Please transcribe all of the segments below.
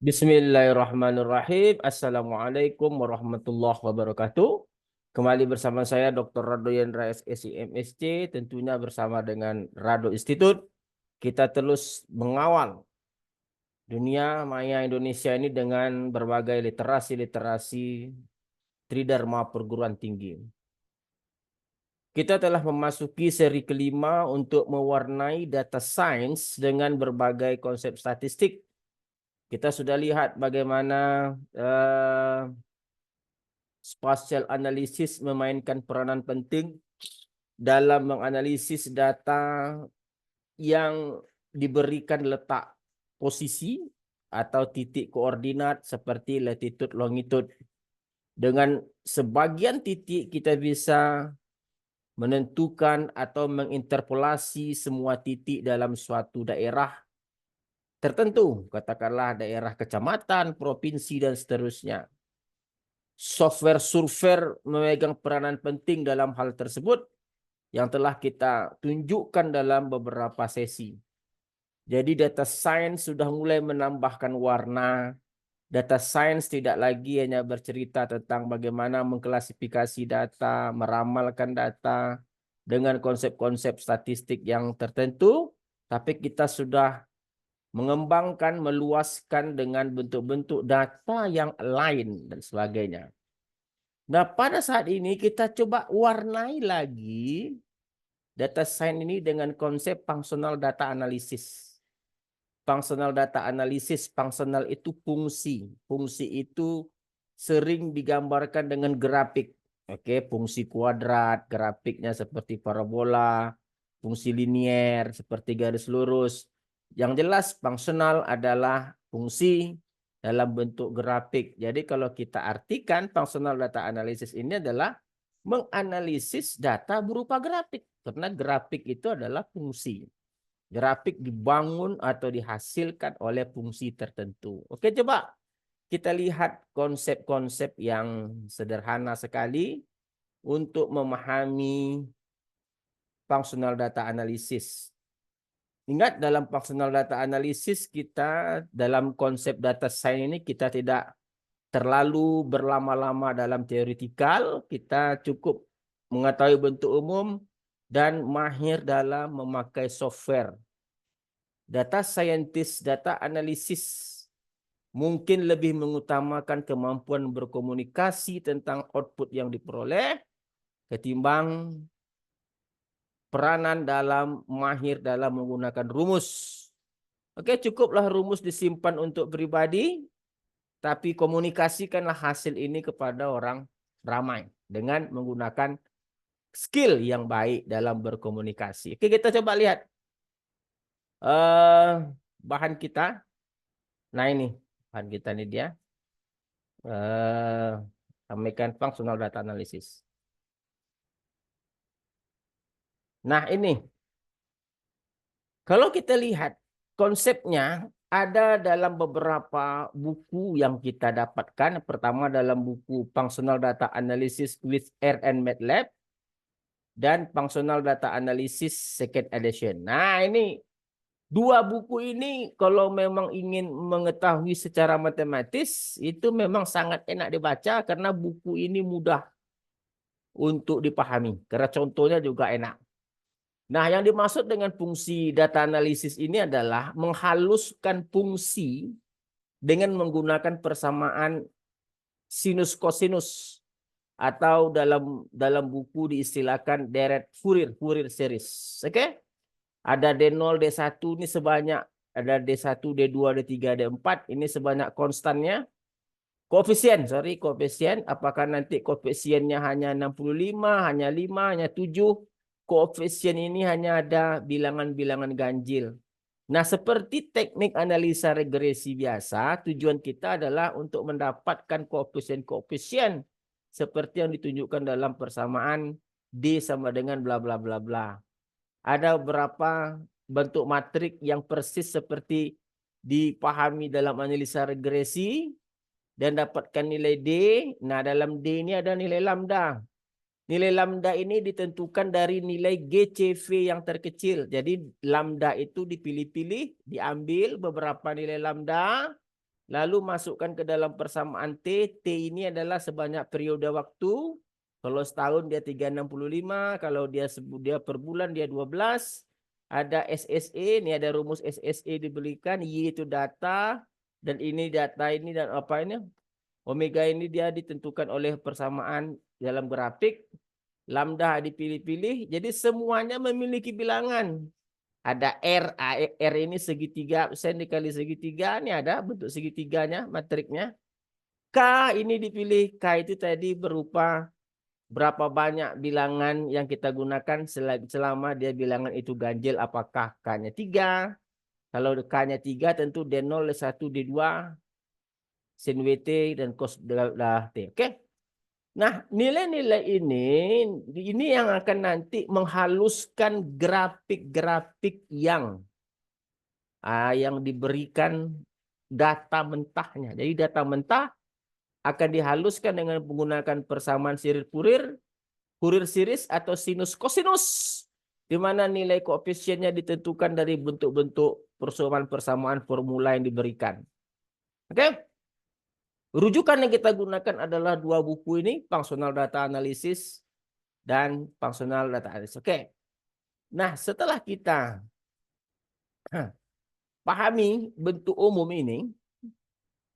Bismillahirrahmanirrahim. Assalamualaikum warahmatullahi wabarakatuh. Kembali bersama saya Dr. Rado Yendra SSI MSc, tentunya bersama dengan Rado Institute. Kita terus mengawal dunia maya Indonesia ini dengan berbagai literasi-literasi Tridharma perguruan tinggi. Kita telah memasuki seri kelima untuk mewarnai data science dengan berbagai konsep statistik. Kita sudah lihat bagaimana spatial analysis memainkan peranan penting dalam menganalisis data yang diberikan letak posisi atau titik koordinat seperti latitude, longitude. Dengan sebagian titik kita bisa menentukan atau menginterpolasi semua titik dalam suatu daerah tertentu, katakanlah daerah kecamatan, provinsi, dan seterusnya. Software surveyor memegang peranan penting dalam hal tersebut yang telah kita tunjukkan dalam beberapa sesi. Jadi data science sudah mulai menambahkan warna. Data science tidak lagi hanya bercerita tentang bagaimana mengklasifikasi data, meramalkan data dengan konsep-konsep statistik yang tertentu, tapi kita sudah mengembangkan, meluaskan dengan bentuk-bentuk data yang lain dan sebagainya. Nah, pada saat ini kita coba warnai lagi data science ini dengan konsep functional data analysis. Functional data analysis, functional itu fungsi. Fungsi itu sering digambarkan dengan grafik. Oke, fungsi kuadrat, grafiknya seperti parabola, fungsi linier seperti garis lurus. Yang jelas fungsional adalah fungsi dalam bentuk grafik. Jadi kalau kita artikan functional data analysis ini adalah menganalisis data berupa grafik. Karena grafik itu adalah fungsi. Grafik dibangun atau dihasilkan oleh fungsi tertentu. Oke, coba kita lihat konsep-konsep yang sederhana sekali untuk memahami functional data analysis. Ingat, dalam functional data analysis kita dalam konsep data science ini kita tidak terlalu berlama-lama dalam teoretikal, kita cukup mengetahui bentuk umum dan mahir dalam memakai software. Data scientist, data analisis mungkin lebih mengutamakan kemampuan berkomunikasi tentang output yang diperoleh ketimbang peranan dalam mahir dalam menggunakan rumus. Oke, cukuplah rumus disimpan untuk pribadi, tapi komunikasikanlah hasil ini kepada orang ramai dengan menggunakan skill yang baik dalam berkomunikasi. Oke, kita coba lihat bahan kita. Nah, ini bahan kita ini dia. Sampaikan functional data analysis. Nah, ini kalau kita lihat konsepnya ada dalam beberapa buku yang kita dapatkan. Pertama dalam buku Functional Data Analysis with R and MATLAB dan Functional Data Analysis Second Edition. Nah, ini dua buku ini kalau memang ingin mengetahui secara matematis itu memang sangat enak dibaca karena buku ini mudah untuk dipahami. Karena contohnya juga enak. Nah, yang dimaksud dengan fungsi data analisis ini adalah menghaluskan fungsi dengan menggunakan persamaan sinus kosinus atau dalam buku diistilahkan direct Fourier series. Oke? Ada D0, D1 ini sebanyak, ada D1, D2, D3, D4 ini sebanyak konstannya. Koefisien, apakah nanti koefisiennya hanya 65, hanya 5, hanya 7. Koefisien ini hanya ada bilangan-bilangan ganjil. Nah, seperti teknik analisa regresi biasa, tujuan kita adalah untuk mendapatkan koefisien-koefisien seperti yang ditunjukkan dalam persamaan D sama dengan bla bla bla bla. Ada beberapa bentuk matrik yang persis seperti dipahami dalam analisa regresi dan dapatkan nilai D. Nah, dalam D ini ada nilai lambda. Nilai lambda ini ditentukan dari nilai GCV yang terkecil. Jadi lambda itu dipilih-pilih, diambil beberapa nilai lambda. lalu masukkan ke dalam persamaan T. T ini adalah sebanyak periode waktu. Kalau setahun dia 365, kalau dia per bulan dia 12. Ada SSE, ini ada rumus SSE diberikan, Y itu data, dan ini data ini dan apa ini? Omega ini dia ditentukan oleh persamaan dalam grafik. Lambda dipilih-pilih, jadi semuanya memiliki bilangan. Ada R, R ini segitiga, sen dikali segitiga, ini ada bentuk segitiganya, matriknya. K ini dipilih, K itu tadi berupa berapa banyak bilangan yang kita gunakan selama dia bilangan itu ganjil, apakah K-nya 3. Kalau K-nya 3 tentu D0, D1, D2, sin WT, dan cos T. Oke. Nah, nilai-nilai ini yang akan nanti menghaluskan grafik-grafik yang diberikan data mentahnya. Jadi data mentah akan dihaluskan dengan menggunakan persamaan Fourier, Fourier series atau sinus kosinus, di mana nilai koefisiennya ditentukan dari bentuk-bentuk persamaan formula yang diberikan. Oke? Rujukan yang kita gunakan adalah dua buku ini, Functional Data Analysis dan Functional Data Analysis. Oke. Nah, setelah kita pahami bentuk umum ini,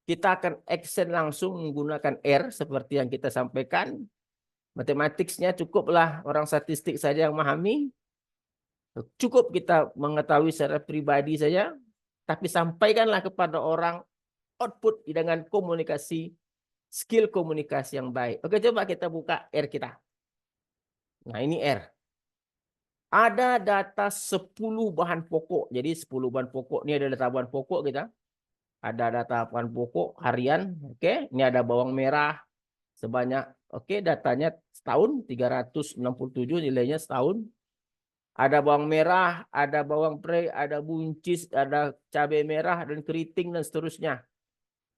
kita akan action langsung menggunakan R seperti yang kita sampaikan. Matematiknya cukuplah orang statistik saja yang memahami. Cukup kita mengetahui secara pribadi saja, tapi sampaikanlah kepada orang output dengan komunikasi, skill komunikasi yang baik. Oke, coba kita buka R kita. Nah, ini R. Ada data 10 bahan pokok. Jadi 10 bahan pokok. Ini ada data bahan pokok kita. Ada data bahan pokok harian. Oke, ini ada bawang merah sebanyak, oke, datanya setahun 367 nilainya setahun. Ada bawang merah, ada bawang pre, ada buncis, ada cabai merah dan keriting dan seterusnya.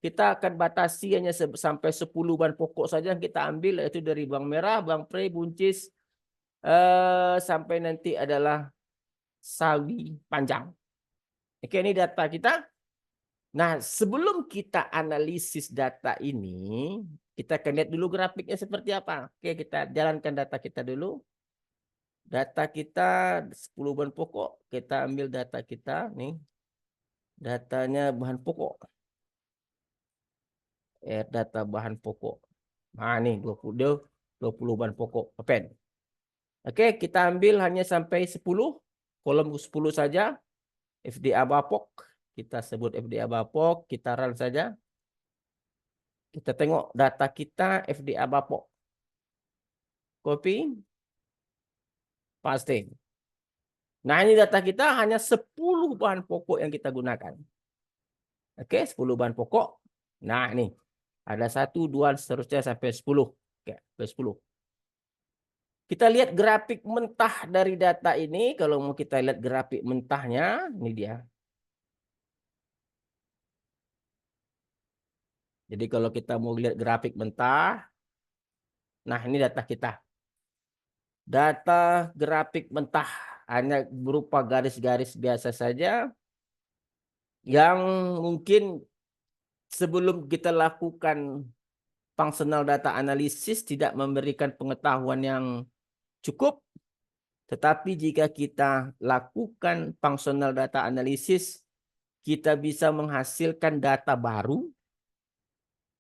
Kita akan batasi hanya sampai 10 bahan pokok saja yang kita ambil, yaitu dari bawang merah, bawang pre, buncis, sampai nanti adalah sawi panjang. Oke, ini data kita. Nah, sebelum kita analisis data ini, kita akan lihat dulu grafiknya seperti apa. Oke, kita jalankan data kita dulu. Data kita 10 bahan pokok. Kita ambil data kita nih. Datanya bahan pokok. Data bahan pokok. Nah, nih 20 bahan pokok. Open. Oke, kita ambil hanya sampai 10. Kolom 10 saja. FDA Bapok. Kita sebut FDA Bapok. Kita run saja. Kita tengok data kita FDA Bapok. Copy. Paste. Nah, ini data kita hanya 10 bahan pokok yang kita gunakan. Oke, 10 bahan pokok. Nah, ini. Ada 1, 2, seterusnya sampai 10. Oke, sampai 10. Kita lihat grafik mentah dari data ini. Kalau mau kita lihat grafik mentahnya, ini dia. Jadi kalau kita mau lihat grafik mentah, nah ini data kita. Data grafik mentah hanya berupa garis-garis biasa saja yang mungkin sebelum kita lakukan functional data analysis tidak memberikan pengetahuan yang cukup. Tetapi jika kita lakukan functional data analysis, kita bisa menghasilkan data baru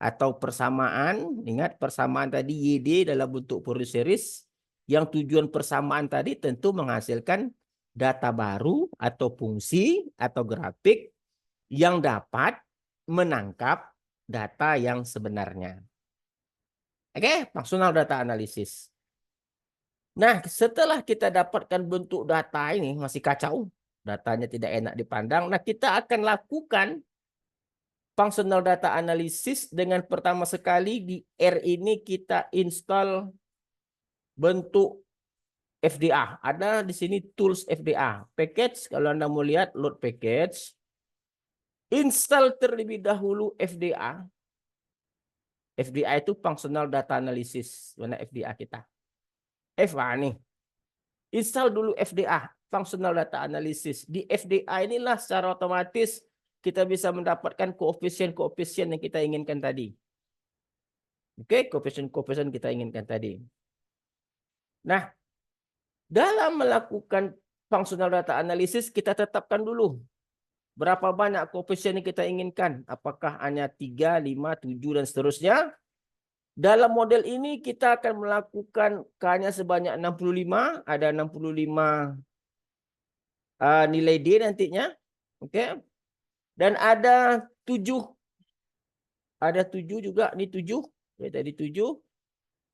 atau persamaan. Ingat persamaan tadi YD dalam bentuk Fourier series. Yang tujuan persamaan tadi tentu menghasilkan data baru atau fungsi atau grafik yang dapat menangkap data yang sebenarnya. Oke, functional data analysis. Nah, setelah kita dapatkan bentuk data ini masih kacau, datanya tidak enak dipandang. Nah, kita akan lakukan functional data analysis dengan pertama sekali di R ini kita install bentuk FDA. Ada di sini tools FDA. Package, kalau Anda mau lihat load package. Install terlebih dahulu FDA. FDA itu functional data analysis. Mana FDA kita? FA nih. Install dulu FDA, functional data analysis. Di FDA inilah secara otomatis kita bisa mendapatkan koefisien-koefisien yang kita inginkan tadi. Oke, koefisien-koefisien kita inginkan tadi. Nah, dalam melakukan functional data analysis, kita tetapkan dulu berapa banyak koefisien yang kita inginkan. Apakah hanya 3, 5, 7, dan seterusnya. Dalam model ini kita akan melakukan hanya sebanyak 65. Ada 65 nilai D nantinya. Oke. Dan ada 7. Ada 7 juga. Ini 7. Ya, tadi 7.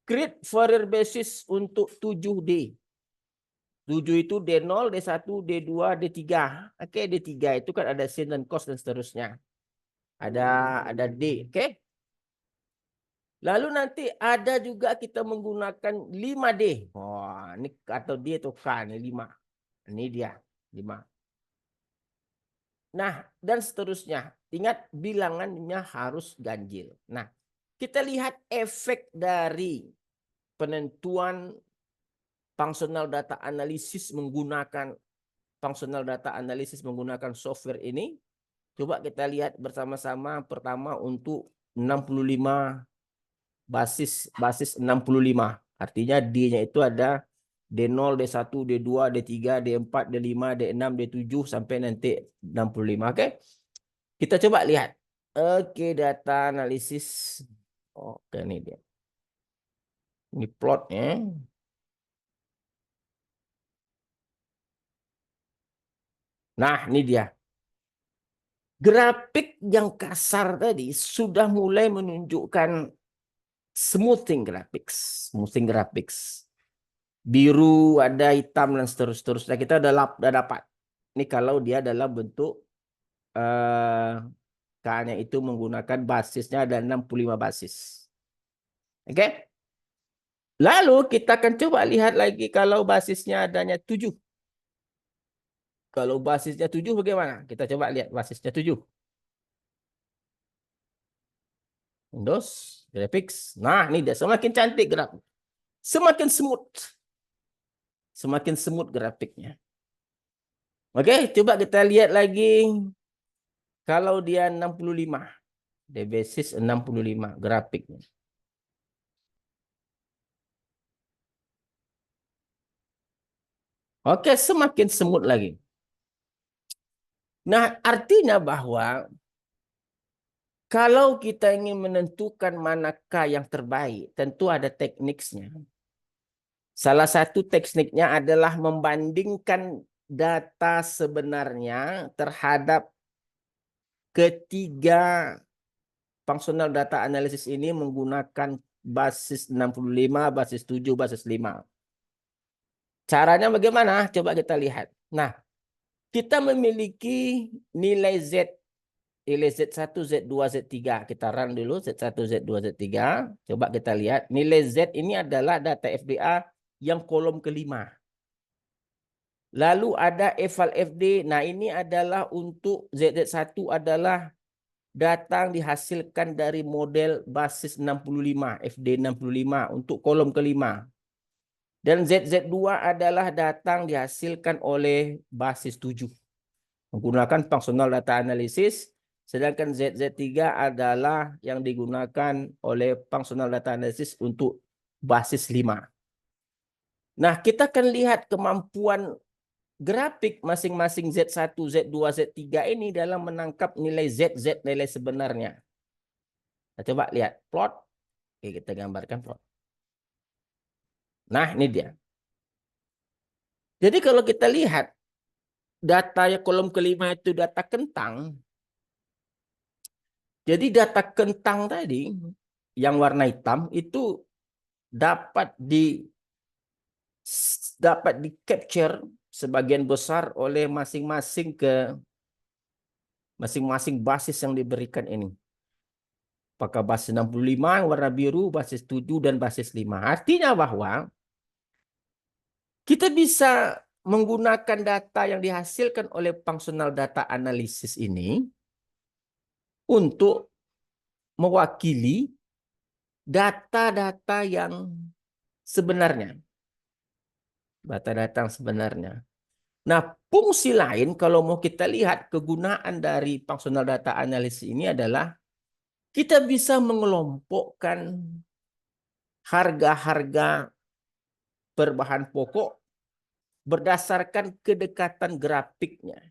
Create Fourier basis untuk 7D. 7 itu D0, D1, D2, D3. Oke, D3 itu kan ada sin dan cos dan seterusnya. Ada D, oke? Lalu nanti ada juga kita menggunakan 5D. Wah, ini atau D atau K, ini 5. Ini dia, 5. Nah, dan seterusnya. Ingat bilangannya harus ganjil. Nah, kita lihat efek dari penentuan functional data analysis menggunakan software ini. Coba kita lihat bersama-sama. Pertama untuk 65 basis 65. Artinya D-nya itu ada D0, D1, D2, D3, D4, D5, D6, D7 sampai nanti 65. Oke. Kita coba lihat. Oke, data analisis. Oke, ini dia. Ini plotnya. Nah, ini dia. Grafik yang kasar tadi sudah mulai menunjukkan smoothing graphics. Biru, ada hitam dan seterusnya. Kita udah dapat. Ini kalau dia dalam bentuk K-nya itu menggunakan basisnya ada 65 basis. Oke. Lalu kita akan coba lihat lagi kalau basisnya adanya 7. Kalau basisnya 7 bagaimana? Kita coba lihat basisnya 7. Windows, graphics. Nah, ini dia semakin cantik grafik. Semakin smooth. Semakin smooth grafiknya. Oke, coba kita lihat lagi. Kalau dia 65. Dia basis 65 grafiknya. Oke, semakin smooth lagi. Nah, artinya bahwa kalau kita ingin menentukan manakah yang terbaik, tentu ada tekniknya. Salah satu tekniknya adalah membandingkan data sebenarnya terhadap ketiga functional data analysis ini menggunakan basis 65, basis 7, basis 5. Caranya bagaimana? Coba kita lihat. Nah, kita memiliki nilai Z. Nilai Z1, Z2, Z3. Kita run dulu Z1, Z2, Z3. Coba kita lihat. Nilai Z ini adalah data FDA yang kolom kelima. Lalu ada eval FD. Nah, ini adalah untuk ZZ1 adalah datang dihasilkan dari model basis 65, FD 65 untuk kolom kelima. Dan ZZ2 adalah datang dihasilkan oleh basis 7 menggunakan functional data analysis, sedangkan ZZ3 adalah yang digunakan oleh functional data analysis untuk basis 5. Nah, kita akan lihat kemampuan grafik masing-masing Z1, Z2, Z3 ini dalam menangkap nilai ZZ, nilai sebenarnya. Kita coba lihat plot. Oke, kita gambarkan plot. Nah, ini dia. Jadi kalau kita lihat data kolom kelima itu data kentang. Jadi data kentang tadi yang warna hitam itu dapat di capture sebagian besar oleh masing-masing basis yang diberikan ini. Apakah basis 65 warna biru, basis 7 dan basis 5. Artinya bahwa kita bisa menggunakan data yang dihasilkan oleh functional data analysis ini untuk mewakili data-data yang sebenarnya. Data-data yang sebenarnya. Nah, fungsi lain kalau mau kita lihat kegunaan dari functional data analysis ini adalah kita bisa mengelompokkan harga-harga berbahan pokok berdasarkan kedekatan grafiknya.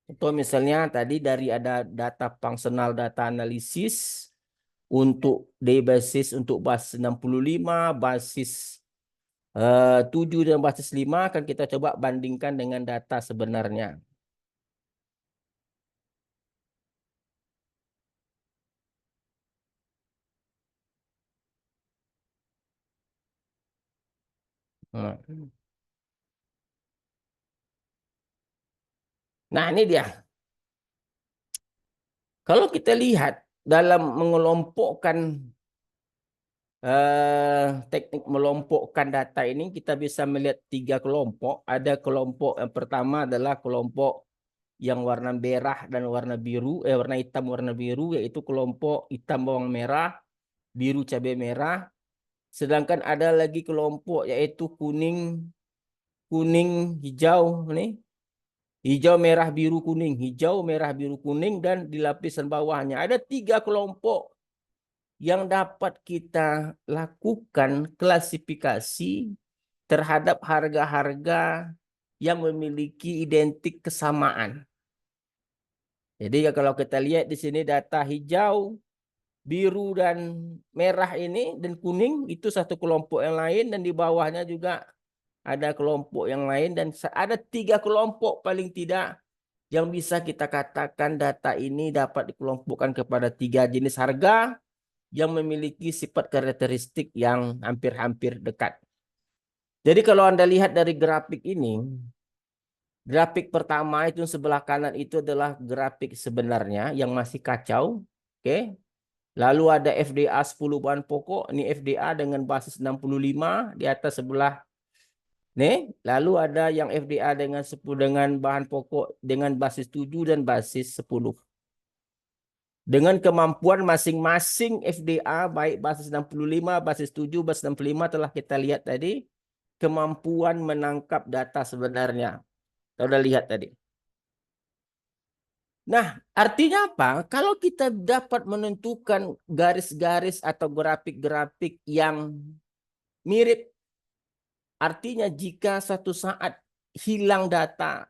Contoh misalnya tadi dari ada data functional data analysis untuk day basis untuk basis 65, basis 7 dan basis 5 akan kita coba bandingkan dengan data sebenarnya. Nah, ini dia. Kalau kita lihat dalam mengelompokkan teknik melompokkan data ini, kita bisa melihat 3 kelompok. Ada kelompok yang pertama adalah kelompok yang warna merah dan warna biru, warna hitam warna biru, yaitu kelompok hitam bawang merah, biru cabai merah. Sedangkan ada lagi kelompok yaitu kuning, kuning, hijau nih. Hijau, merah, biru, kuning. Hijau, merah, biru, kuning. Dan di lapisan bawahnya ada 3 kelompok yang dapat kita lakukan klasifikasi terhadap harga-harga yang memiliki identik kesamaan. Jadi kalau kita lihat di sini data hijau, biru, dan merah ini dan kuning itu satu kelompok yang lain, dan di bawahnya juga ada kelompok yang lain, dan ada 3 kelompok paling tidak yang bisa kita katakan data ini dapat dikelompokkan kepada 3 jenis harga yang memiliki sifat karakteristik yang hampir-hampir dekat. Jadi kalau Anda lihat dari grafik ini, grafik pertama itu sebelah kanan itu adalah grafik sebenarnya yang masih kacau. Oke. Lalu ada FDA 10 bahan pokok, ini FDA dengan basis 65 di atas sebelah. Nih, lalu ada yang FDA dengan 10 dengan bahan pokok dengan basis 7 dan basis 10. Dengan kemampuan masing-masing FDA baik basis 65, basis 7, basis 65 telah kita lihat tadi, kemampuan menangkap data sebenarnya. Kita udah lihat tadi. Nah, artinya apa? Kalau kita dapat menentukan garis-garis atau grafik-grafik yang mirip, artinya jika suatu saat hilang data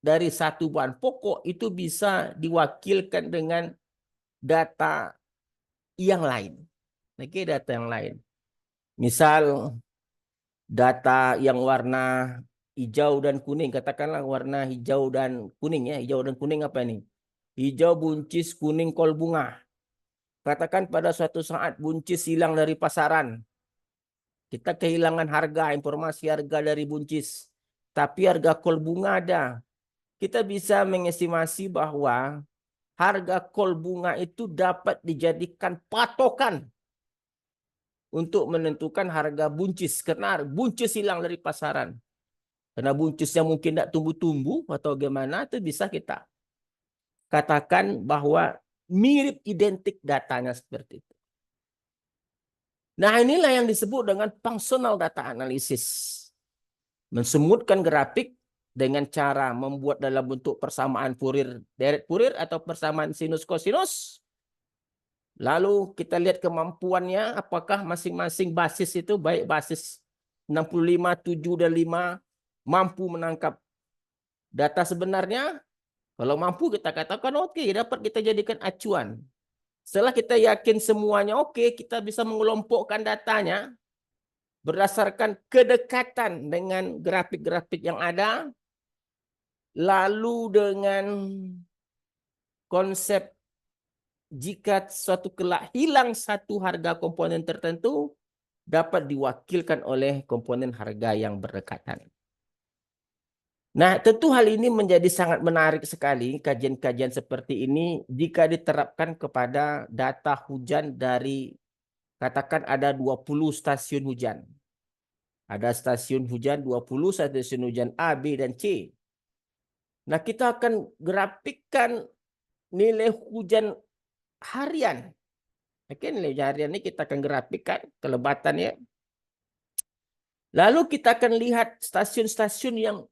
dari satu bahan pokok, itu bisa diwakilkan dengan data yang lain. Oke, data yang lain. Misal data yang warna hijau dan kuning, katakanlah warna hijau dan kuning ya. Hijau dan kuning apa ini? Hijau buncis, kuning kol bunga. Katakan pada suatu saat buncis hilang dari pasaran. Kita kehilangan harga, informasi harga dari buncis. Tapi harga kol bunga ada. Kita bisa mengestimasi bahwa harga kol bunga itu dapat dijadikan patokan untuk menentukan harga buncis. Karena buncis hilang dari pasaran. Karena buncisnya mungkin tidak tumbuh-tumbuh atau gimana, itu bisa kita katakan bahwa mirip identik datanya seperti itu. Nah, inilah yang disebut dengan functional data analysis. Mensemutkan grafik dengan cara membuat dalam bentuk persamaan Fourier, deret Fourier atau persamaan sinus kosinus. Lalu kita lihat kemampuannya, apakah masing-masing basis itu baik basis 65, 7, dan 5 mampu menangkap data sebenarnya. Kalau mampu kita katakan oke, dapat kita jadikan acuan. Setelah kita yakin semuanya oke, kita bisa mengelompokkan datanya berdasarkan kedekatan dengan grafik-grafik yang ada, lalu dengan konsep jika suatu kelak hilang satu harga komponen tertentu, dapat diwakilkan oleh komponen harga yang berdekatan. Nah, tentu hal ini menjadi sangat menarik sekali, kajian-kajian seperti ini, jika diterapkan kepada data hujan dari, katakan ada 20 stasiun hujan. Ada stasiun hujan 20, stasiun hujan A, B, dan C. Nah, kita akan grafikkan nilai hujan harian. Oke, nilai hujan harian ini kita akan grafikkan kelebatannya. Lalu kita akan lihat stasiun-stasiun yang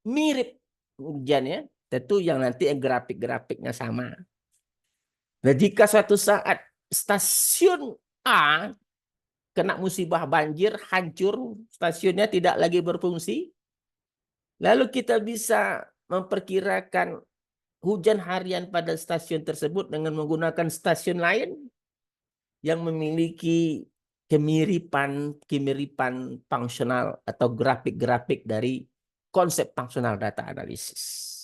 mirip hujannya, tentu yang nanti grafik-grafiknya sama. Nah, jika suatu saat stasiun A kena musibah banjir, hancur, stasiunnya tidak lagi berfungsi, lalu kita bisa memperkirakan hujan harian pada stasiun tersebut dengan menggunakan stasiun lain yang memiliki kemiripan fungsional atau grafik-grafik dari konsep fungsional data analisis.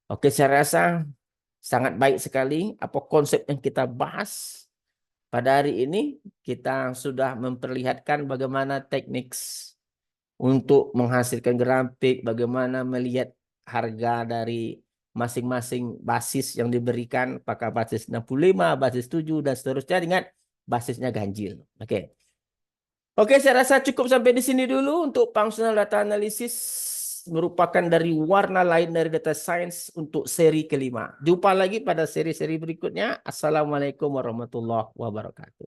Oke, saya rasa sangat baik sekali apa konsep yang kita bahas pada hari ini. Kita sudah memperlihatkan bagaimana teknik untuk menghasilkan grafik, bagaimana melihat harga dari masing-masing basis yang diberikan, apakah basis 65, basis 7, dan seterusnya dengan basisnya ganjil. Oke. Oke, saya rasa cukup sampai di sini dulu untuk functional data analysis, merupakan dari warna lain dari data science untuk seri kelima. Jumpa lagi pada seri-seri berikutnya. Assalamualaikum warahmatullahi wabarakatuh.